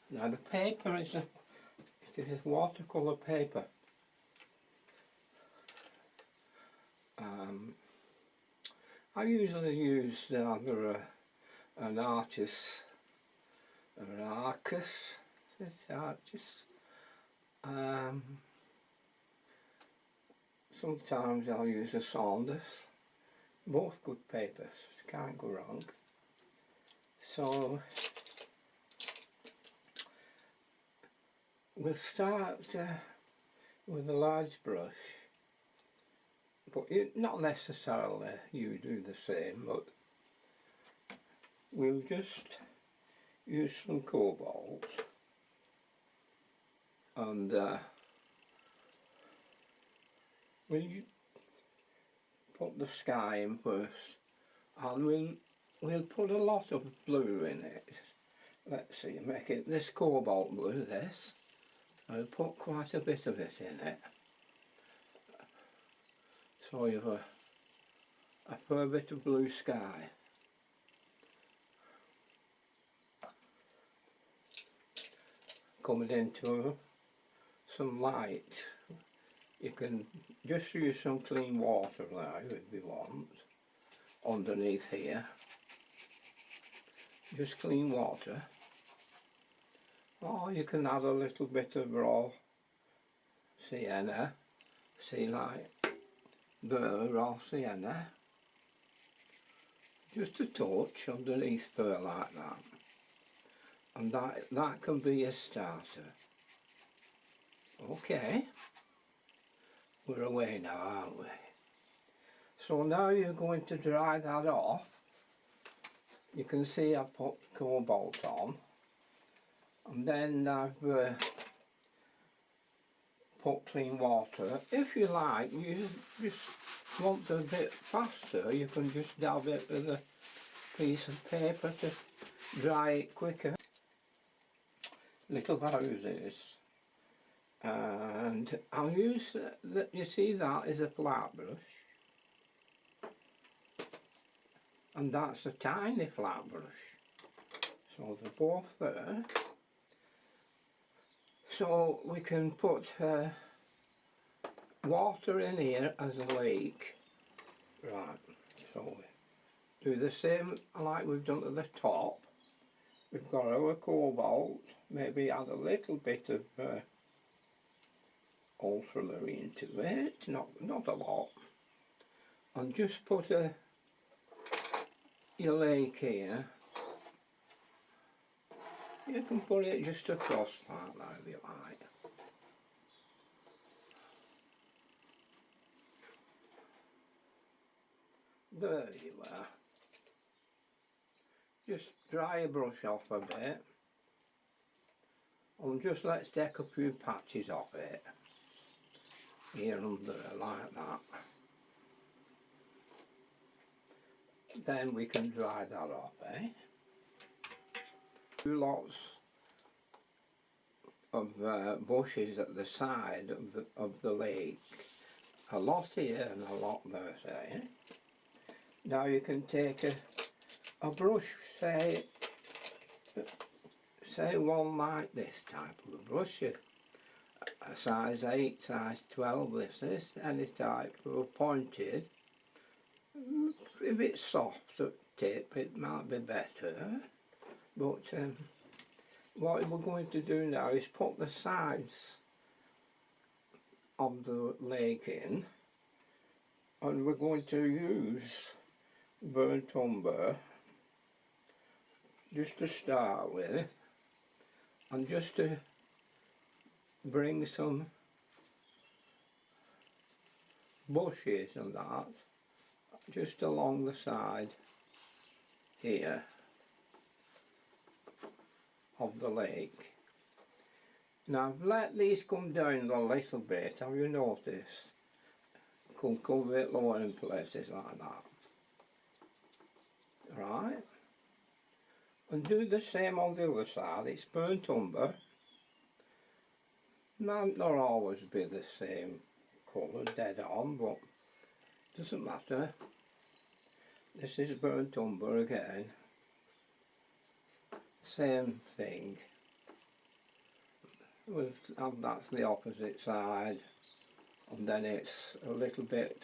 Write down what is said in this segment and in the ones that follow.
Now the paper is it is watercolour paper. I usually use either an artist or an arcus. Sometimes I'll use a Saunders. Both good papers, can't go wrong. So we'll start with a large brush, but not necessarily you do the same, but we'll just use some cobalt and we'll put the sky in first, and we'll put a lot of blue in it. Let's see, make it this cobalt blue, this. I'll put quite a bit of it in it. So you have a fair bit of blue sky. Coming into some light. You can just use some clean water now if you want, underneath here. Just clean water. Or you can add a little bit of raw sienna, see, like the raw sienna. Just a touch underneath there like that. And that can be a starter. Okay. We're away now, aren't we? So now you're going to dry that off. You can see I've put cobalt on, and then I've put clean water. If you like, you just want a bit faster, you can just dab it with a piece of paper to dry it quicker. Little houses. And I'll use, you see that is a flat brush, and that's a tiny flat brush, so they're both there. So we can put water in here as a lake, right, so we do the same like we've done at the top. We've got our cobalt, maybe add a little bit of ultramarine to it, not a lot, and just put your lake here. You can put it just across like that if you like. There you are. Just dry your brush off a bit, and just let's take a few patches off it. Here and there like that. Then we can dry that off, eh? Two lots of bushes at the side of the lake. A lot here and a lot there, say. Now you can take a brush, say one like this type of a brush. A size 8, size 12, this is, any type of pointed. If it's soft at tip it might be better, but what we're going to do now is put the sides of the lake in, and we're going to use burnt umber just to start with, and just to bring some bushes and that just along the side here of the lake. Now I've let these come down a little bit, have you noticed? Come a bit lower in places like that. Right? And do the same on the other side. It's burnt umber. Might not always be the same colour dead on, but doesn't matter. This is burnt umber again. Same thing. and that's the opposite side, and then it's a little bit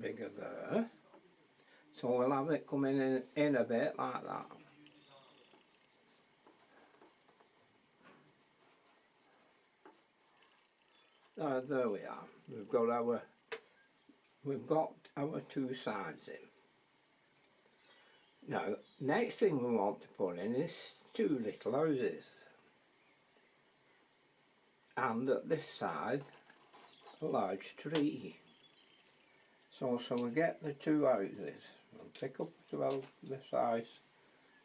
bigger there. So we'll have it coming in a bit like that. There we are. We've got our two sides in. Now, next thing we want to put in is two little houses. And at this side, a large tree. So we get the two houses. We'll pick up the size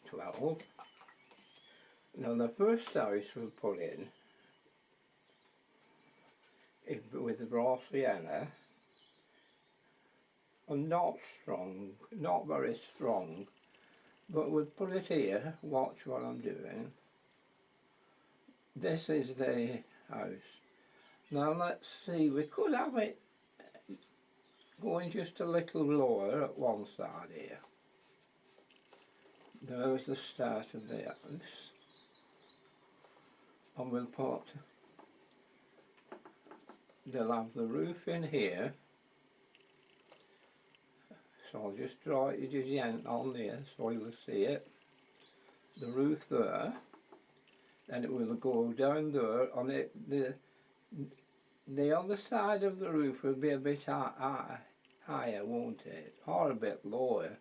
12. Now the first house we'll put in is with raw sienna, and not strong, not very strong, but we'll put it here. Watch what I'm doing. This is the house. Now let's see, we could have it going just a little lower at one side here. There's the start of the house. And we'll put, they'll have the roof in here. So I'll just draw it just on there so you'll see it. The roof there. Then it will go down there on it. The other side of the roof will be a bit higher, won't it? Or a bit lower.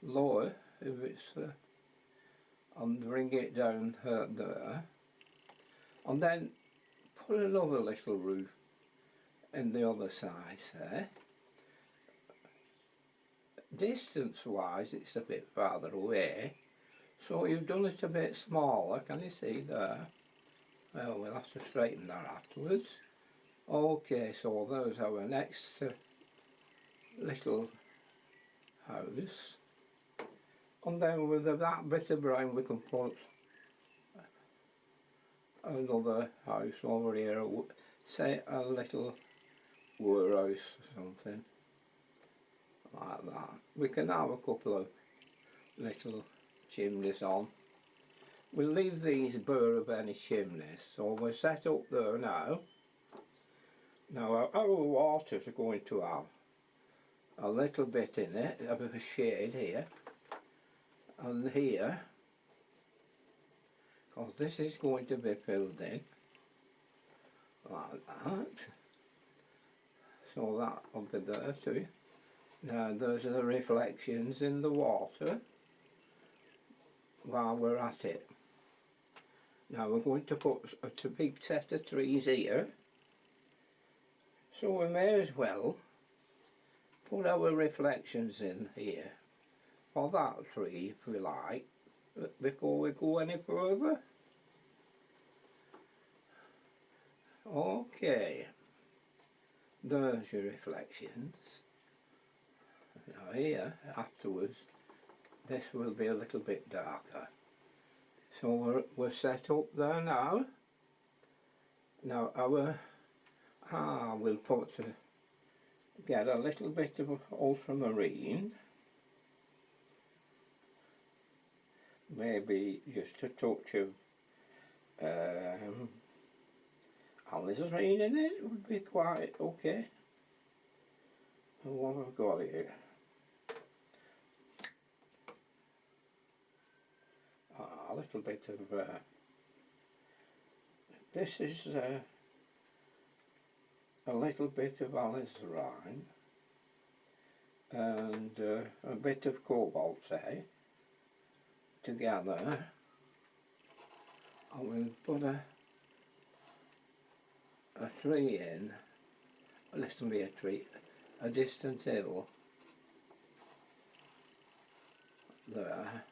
Lower if it's and bring it down there. And then put another little roof in the other side there. Distance wise it's a bit farther away, so you've done it a bit smaller, can you see there? Well, we'll have to straighten that afterwards. Okay, so there's our next little house, and then with that bit of brown we can put another house over here, say a little warehouse or something like that. We can have a couple of little chimneys on. We'll leave these bare of any chimneys, so we're set up there now. Now our waters are going to have a little bit in it, a bit of shade here and here, because this is going to be filled in like that. So that will be there too. Now those are the reflections in the water while we're at it. Now we're going to put a big set of trees here, so we may as well put our reflections in here for that tree if we like, before we go any further. Okay, there's your reflections. Now here, afterwards, this will be a little bit darker. So we're set up there now. Now we'll get a little bit of ultramarine. Maybe just a touch of alizarin in it would be quite okay. And what I've got here. A little bit of this is a little bit of alizarin and a bit of cobalt, say, together. I will put a tree in, listen to me, a tree, a distant hill there.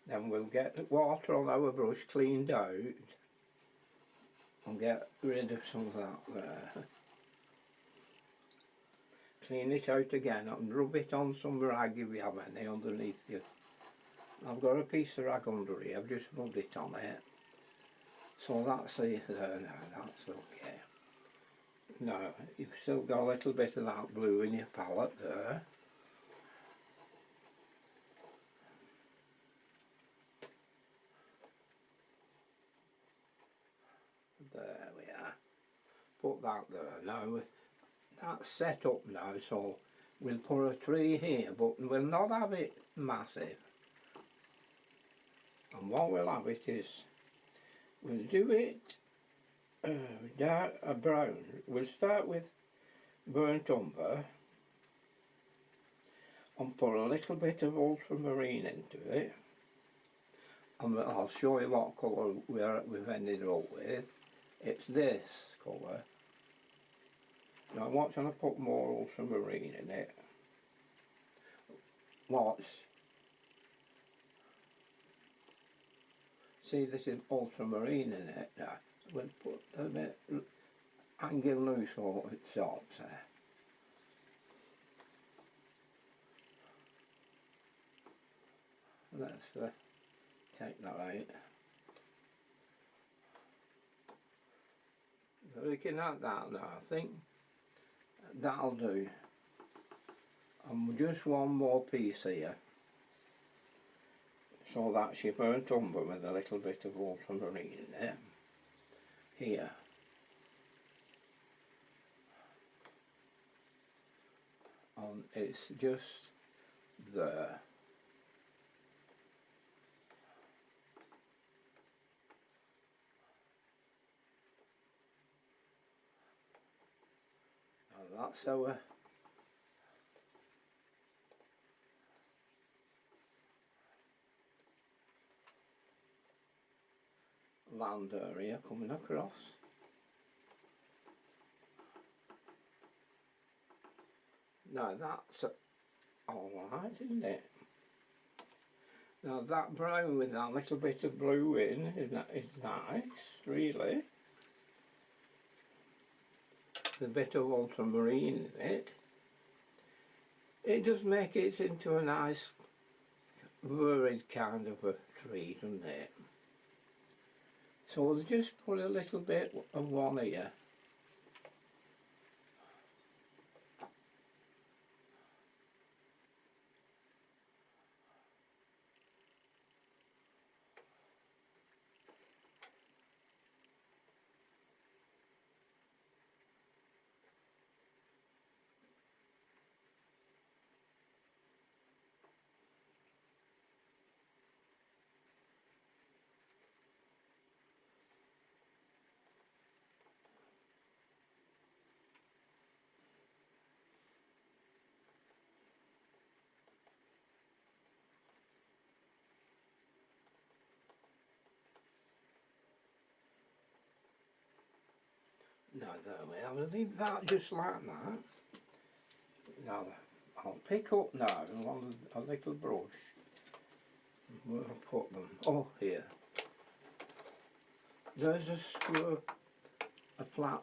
Then we'll get the water on our brush cleaned out and get rid of some of that there. Clean it out again and rub it on some rag if you have any underneath you. I've got a piece of rag under here, I've just rubbed it on it. So that's it there now, that's okay. Now, you've still got a little bit of that blue in your palette there. put that there. Now that's set up now, so we'll put a tree here, but we'll not have it massive. And what we'll have it is, we'll do it dark brown. We'll start with burnt umber and put a little bit of ultramarine into it, and I'll show you what colour we've ended up with. It's this colour. Now I'm not going to put more ultramarine in it. Watch. See, this is ultramarine in it now. We'll put a bit hanging loose all it stops there. Let's take that out. Looking at that now, I think that'll do. And just one more piece here. So that's your burnt umber with a little bit of ultramarine in there. Here. And it's just there. And that's our land area coming across. Now that's alright, isn't it? Now that brown with that little bit of blue in is nice, really. With a bit of ultramarine in it. It does make it into a nice varied kind of a tree, doesn't it? So we'll just put a little bit of one here. Now there we are, we'll leave that just like that. Now I'll pick up now a little brush. Where I'll put them? Oh, here. There's a flat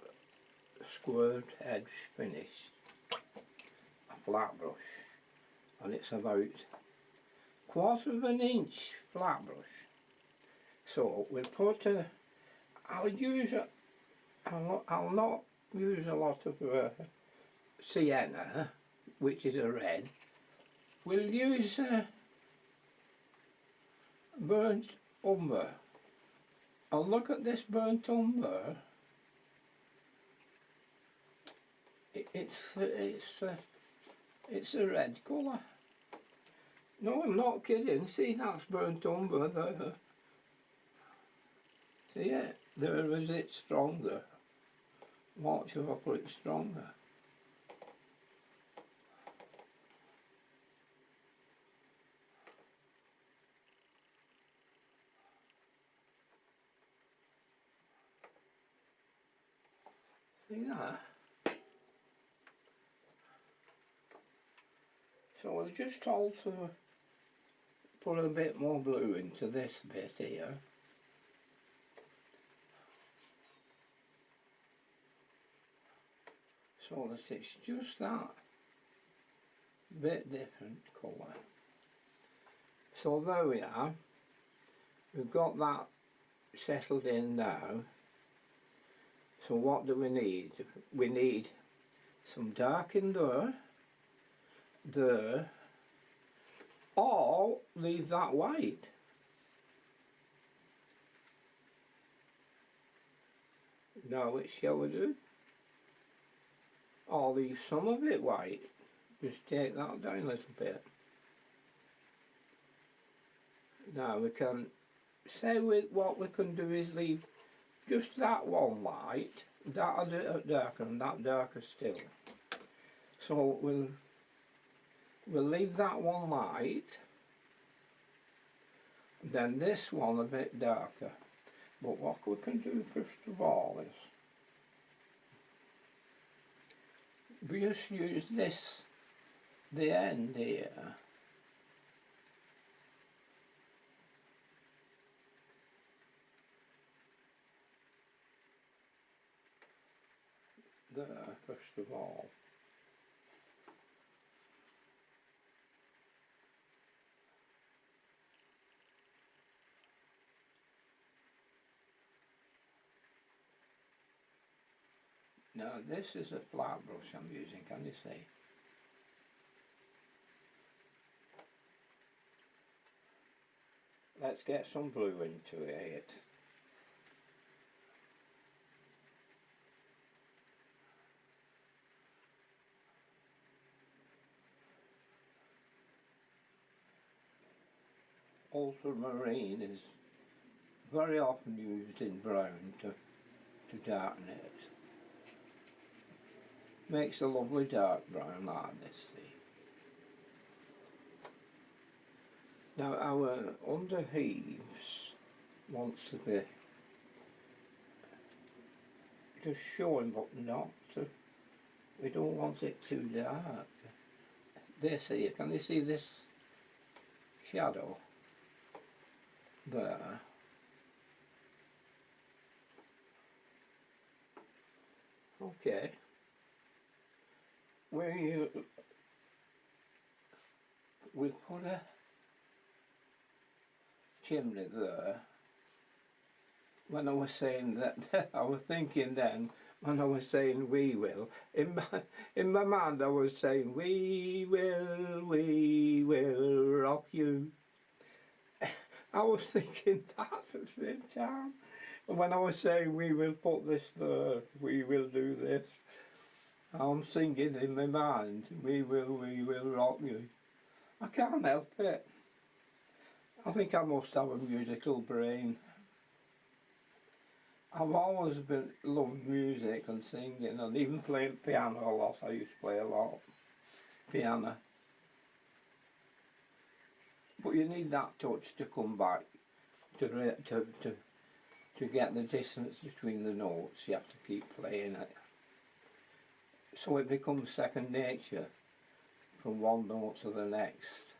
squared edge finish. A flat brush. And it's about 1/4 of an inch flat brush. So we'll put I'll not use a lot of sienna, which is a red. We'll use burnt umber. And look at this burnt umber. It's a red colour. No, I'm not kidding. See, that's burnt umber there. See it? There is it stronger. Watch if I put it stronger. See that? So I'll just also put a bit more blue into this bit here. So that it's just that bit different colour. So there we are. We've got that settled in now. So what do we need? We need some dark in there, or leave that white. Now which shall we do? I'll leave some of it white. Just take that down a little bit. Now we can say what we can do is leave just that one light, that a bit darker and that darker still. So we'll leave that one light, then this one a bit darker. But what we can do first of all is we just use this, the end here, there first of all. Now this is a flat brush I'm using, can you see? Let's get some blue into it. Ultramarine is very often used in brown to darken it. Makes a lovely dark brown like this, see. Now our underheaves wants to be just showing but not to, we don't want it too dark. This here, can you see this shadow there? Okay. We'll put a chimney there. When I was saying that, I was thinking then, when I was saying we will, in my mind I was saying we will rock you. I was thinking that at the same time. And when I was saying we will put this there, we will do this, I'm singing in my mind, we will rock you. I can't help it. I think I must have a musical brain. I've always loved music and singing, and even playing piano a lot. I used to play a lot piano. But you need that touch to come back, to get the distance between the notes. You have to keep playing it. So it becomes second nature from one note to the next.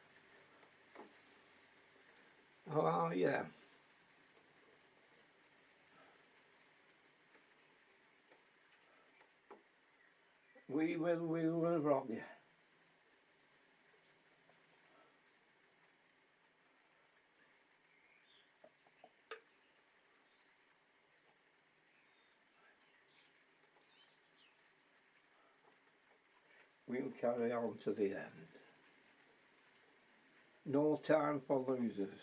Oh yeah. We will rock you. We'll carry on to the end. No time for losers.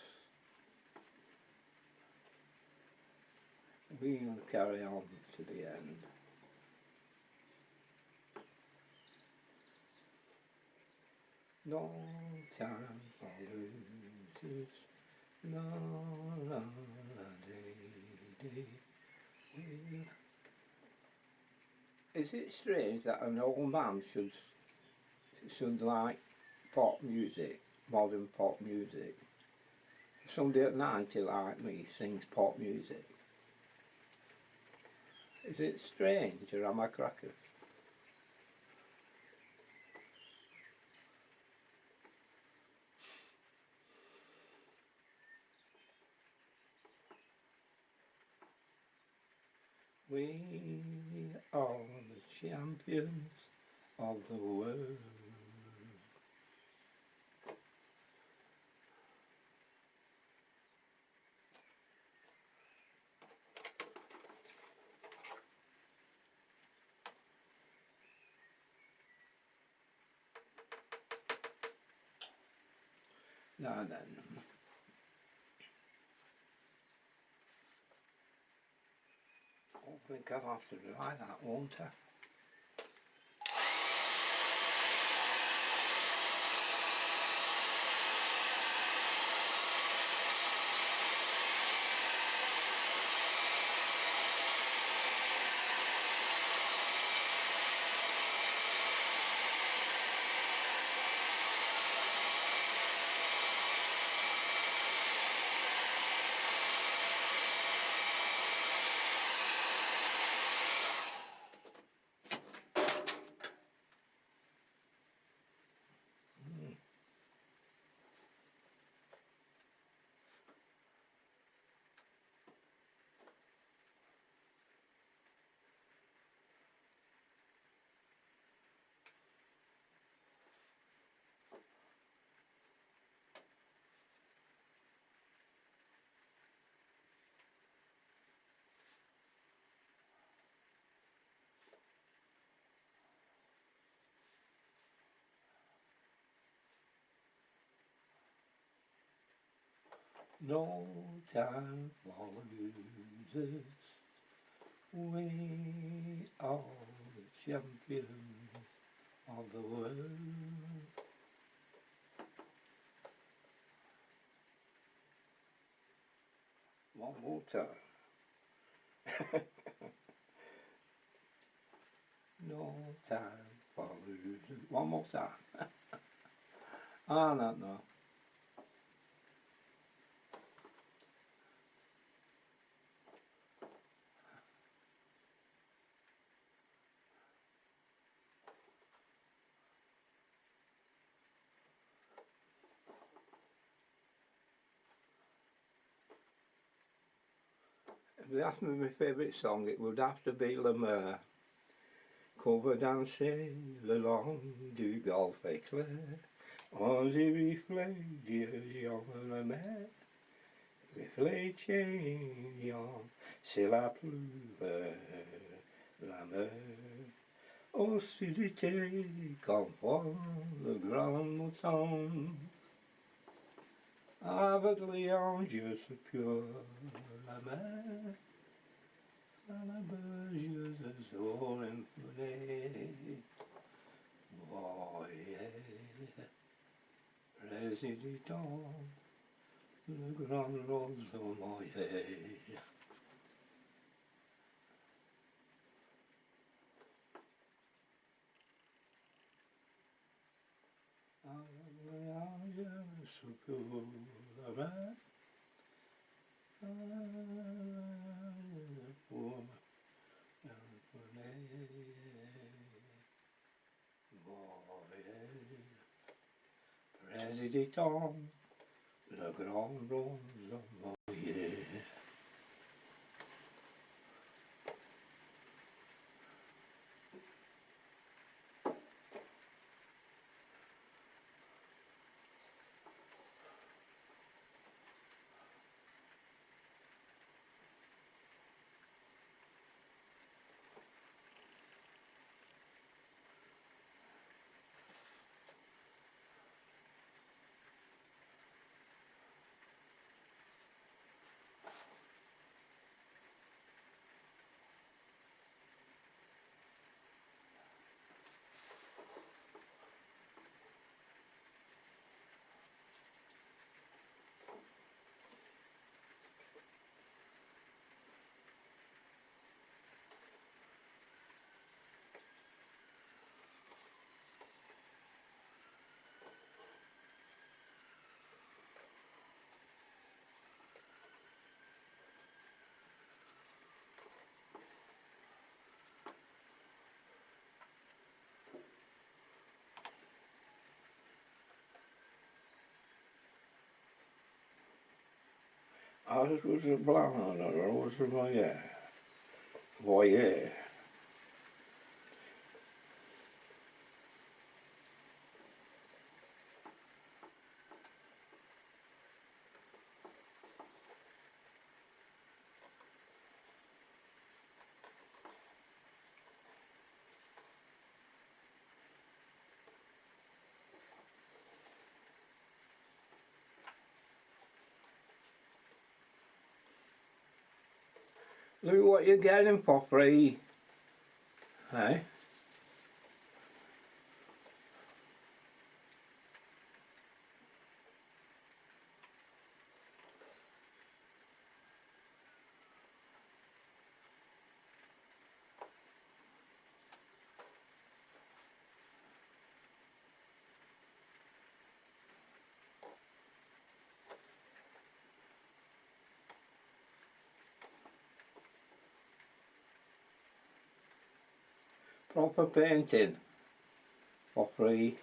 We'll carry on to the end. No time for losers. No, no, Is it strange that an old man should like pop music, modern pop music? Somebody at 90 like me sings pop music. Is it strange, or am I crackers? We are the champions of the world. Now then, I think I'll have to dry that, won't I? No time for losers. We are the champions of the world. One more time. No time for losers. One more time. I don't know. If you ask me my favourite song, it would have to be La Mer. Cover danser le long du golfe éclair, aux reflets d'yeux la mer, reflets chaignant, c'est la pluie, la mer. Aussi d'été confond le grand mouton, avec les anges purs, la mer. La bergeuse aux inflés, voyez, résidant le grand roseau noyé. Avec les anges sous la mer, pour résidant le grand roseau noyé. Ours was a blonde, a rose noyé. Voyez. Look what you're getting for free. Hey? Proper painting for free.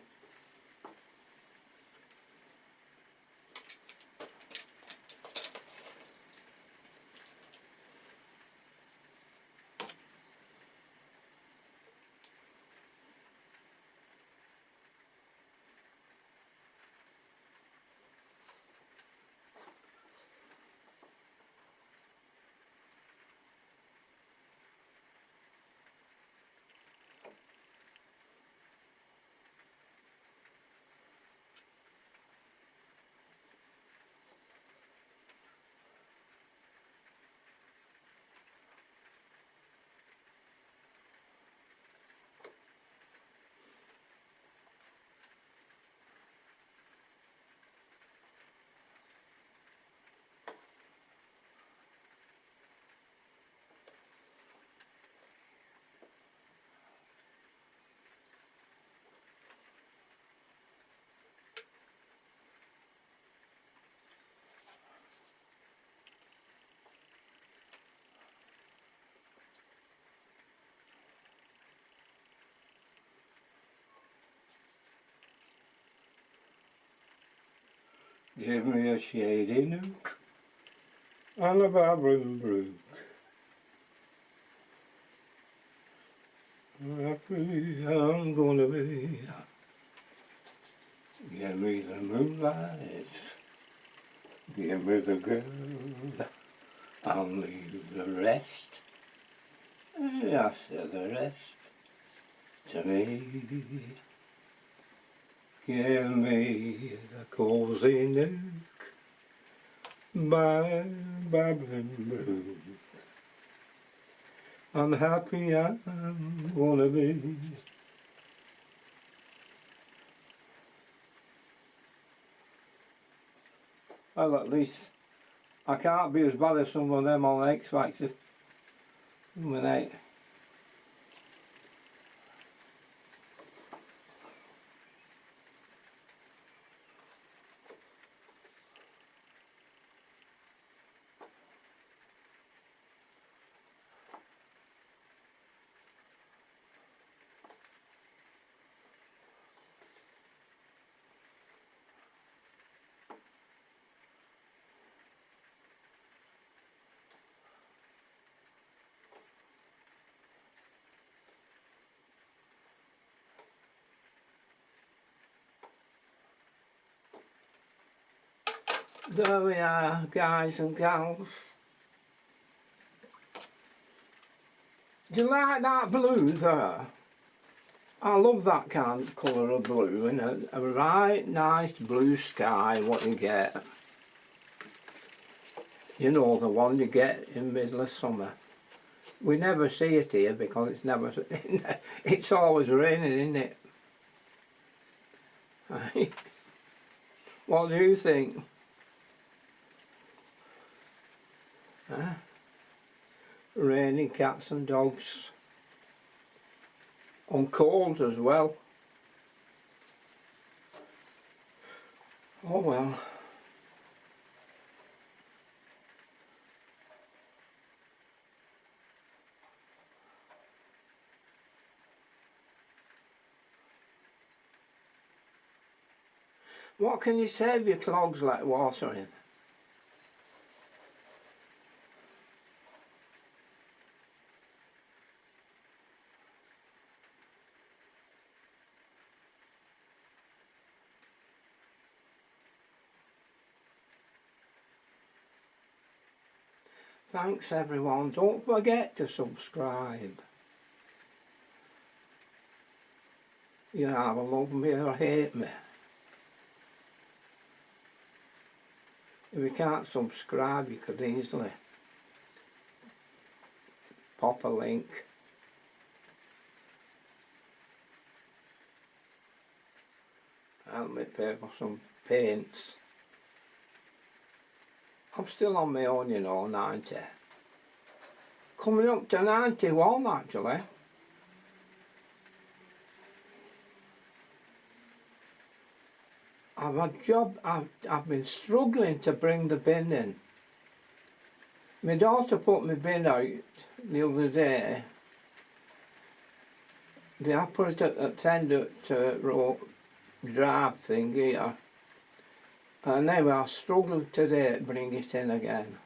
Give me a shady nook and a babbling brook. Happy I'm gonna be. Give me the moonlight, give me the girl, I'll leave the rest. I said the rest to me. Give me the cozy nook by babbling brook. Unhappy I'm gonna be. Well, at least I can't be as bad as some of them on X Factor. There we are, guys and gals. Do you like that blue there? I love that kind of colour of blue, and a right nice blue sky, what you get. You know, the one you get in the middle of summer. We never see it here because it's never, it's always raining, isn't it? What do you think? Huh? Raining cats and dogs. On cold as well. Oh well. What can you say if your clogs like watering? Thanks everyone, don't forget to subscribe. You either love me or hate me. If you can't subscribe, you could easily pop a link. Help me pay for some paints. I'm still on my own, you know, 90. Coming up to 91 actually. I've been struggling to bring the bin in. My daughter put my bin out the other day. I put it at the end of the road drive thing here. And now I struggled today to bring it in again.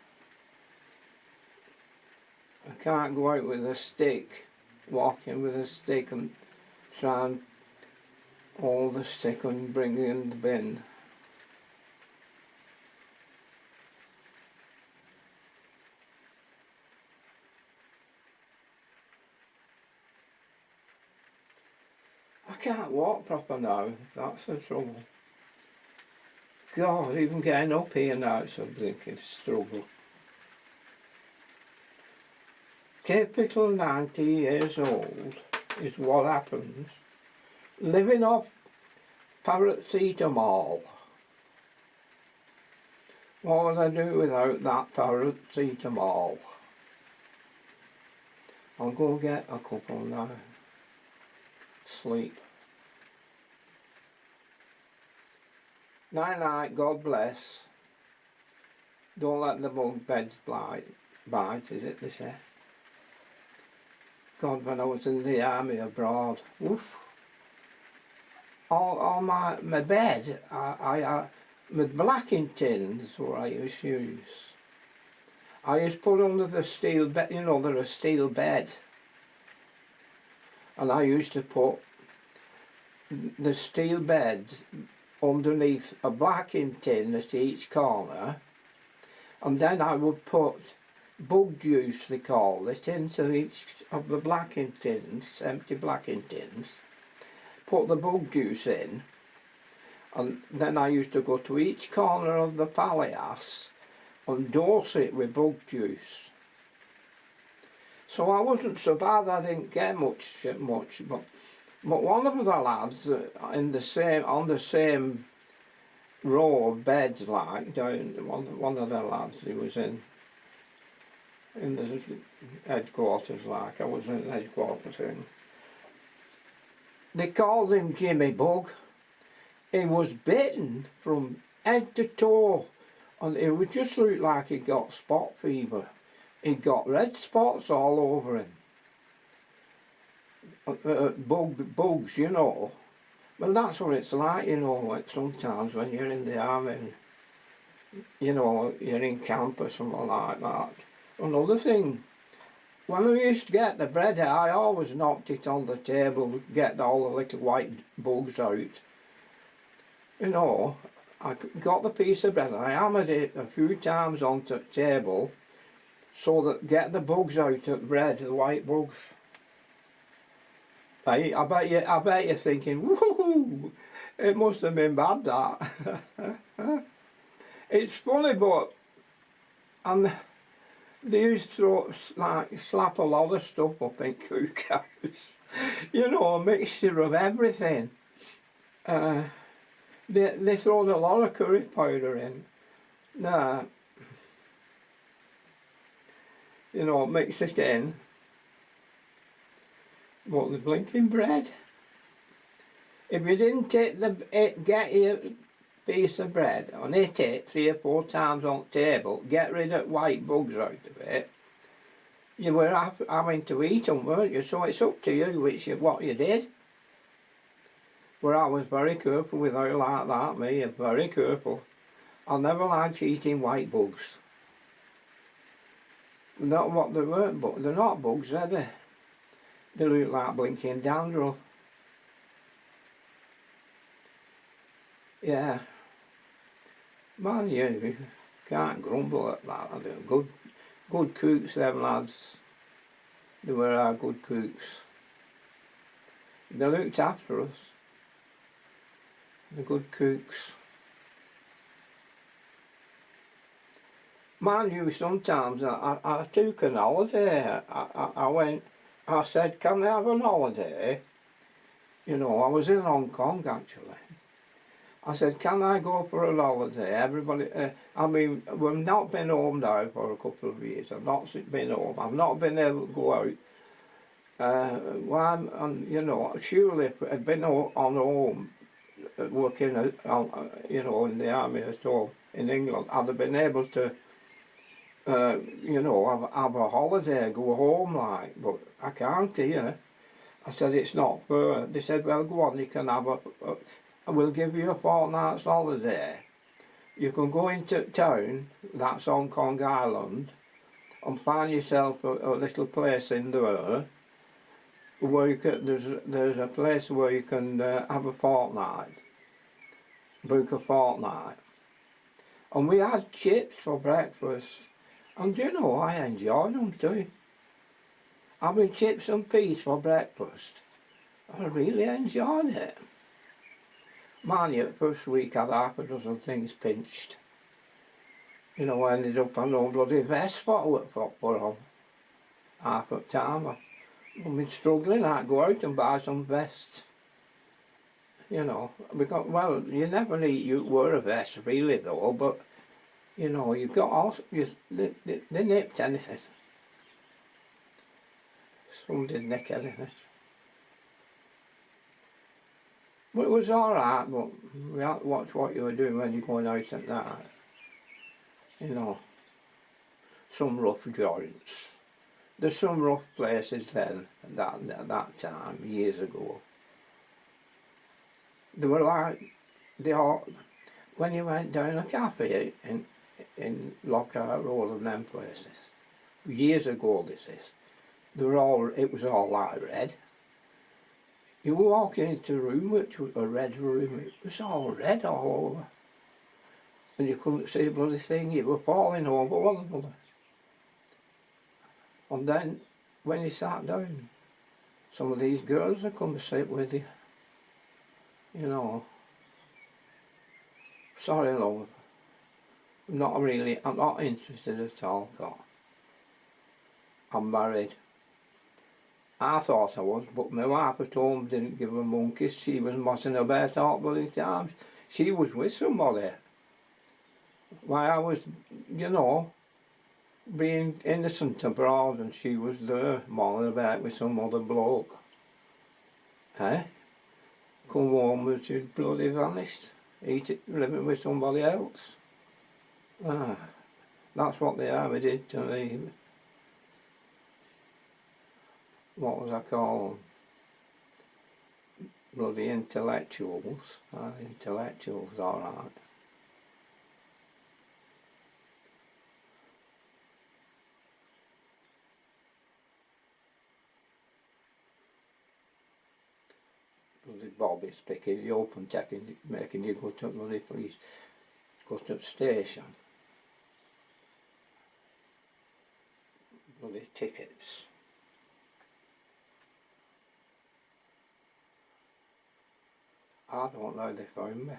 I can't go out with a stick, walking with a stick and try and hold the stick and bring it in the bin. I can't walk proper now, that's the trouble. God, even getting up here now it's a blinking struggle. Typical 90 years old is what happens. Living off paracetamol. What would I do without that paracetamol? I'll go get a couple now. Sleep. Night night, God bless. Don't let the bug beds bite, is it they say? God, when I was in the army abroad, woof. On my bed, I with blacking tins what I used to use. I used to put under the steel bed, you know, there's a steel bed, and I used to put the steel bed underneath a blacking tin at each corner, and then I would put bug juice, they call it, into each of the blacking tins, empty blacking tins, put the bug juice in, and then I used to go to each corner of the palias and dose it with bug juice. So I wasn't so bad, I didn't get much, but one of the lads on the same row of beds, like down one of the lads, he was in the headquarters, like I was in the headquarters thing. They called him Jimmy Bug. He was bitten from head to toe, and it would just look like he got spot fever. He got red spots all over him. Bugs, you know. Well, that's what it's like, you know, like sometimes when you're in the army, and, you know, you're in camp or something like that. Another thing, when we used to get the bread out, I always knocked it on the table, get all the little white bugs out. You know, I got the piece of bread, I hammered it a few times onto the table so that get the bugs out of the bread, the white bugs. I bet you're thinking, woohoo, it must have been bad that. It's funny, but and they used to slap a lot of stuff up in cookhouse. You know, a mixture of everything. They throw a lot of curry powder in. You know, mix it in. What, the blinking bread? If you didn't get your piece of bread and hit it 3 or 4 times on the table, get rid of white bugs out of it, you were having to eat them, weren't you? So it's up to you what you did. But I was very careful with her like that, me, very careful. I never liked eating white bugs. Not what they weren't, but they're not bugs, are they? They look like blinking dandruff. Yeah. Man, you can't grumble at that. They're good cooks, them lads. They were our good cooks. They looked after us. The good cooks. Mind you, sometimes I took an holiday. I said, can I have an holiday? You know, I was in Hong Kong actually. I said, can I go for a holiday? Everybody, I mean, we've not been home now for a couple of years. I've not been home. I've not been able to go out. And you know, surely if I'd been on home, working, you know, in the army at home in England, I'd have been able to, you know, have a holiday, go home like, but I can't here. I said, it's not fair. They said, well, go on, you can have we'll give you a fortnight's holiday. You can go into town, that's Hong Kong Island, and find yourself a little place in there where you can, there's a place where you can have a fortnight, book a fortnight. And we had chips for breakfast, and you know, I enjoyed them too. Having chips and peas for breakfast, I really enjoyed it. Man, the first week I had half a dozen things pinched. You know, I ended up on no bloody vest for on half the time. I've been struggling, I'd go out and buy some vests. You know, because, well, you never need you wear a vest really though, but you know, you got all, they nipped anything. Some did nick anything. But it was alright, but we had to watch what you were doing when you're going out at night. You know, some rough joints. There's some rough places then, at that time, years ago. They were like, when you went down a cafe in Lockhart Road and them places, years ago this is, it was all like red. You were walking into a room which was a red room, it was all red all over. And you couldn't see a bloody thing, you were falling over one another. And then, when you sat down, some of these girls would come to sit with you. You know. Sorry, love. I'm not interested at all, God. I'm married. I thought I was, but my wife at home didn't give a monkeys. She was mossing about all bloody times. She was with somebody. Why I was, you know, being innocent abroad, and she was there mulling about with some other bloke. Eh? Come home and she'd bloody vanished. Living with somebody else. Ah, that's what the army did to me. What was I call them? Bloody intellectuals. Intellectuals, alright. Bloody Bobby's picking you up and making you go to bloody police, go to the station. Bloody tickets. I don't know, they found me.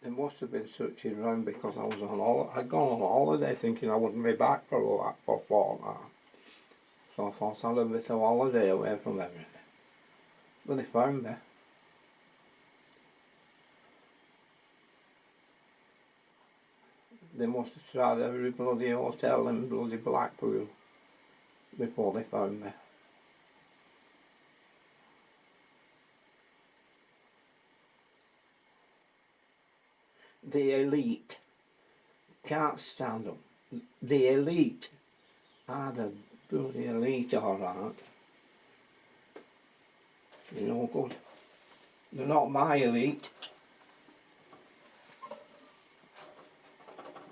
They must have been searching around because I was on holiday. I'd gone on holiday thinking I wouldn't be back for a fortnight. So I thought I'd have a bit of holiday away from everything. But they found me. They must have tried every bloody hotel in bloody Blackpool before they found me. The elite can't stand them. The elite are the bloody elite, alright. You're no good. They're not my elite.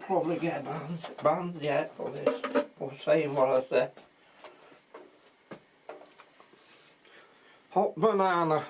Probably get banned yet for this, for saying what I said. Hot banana.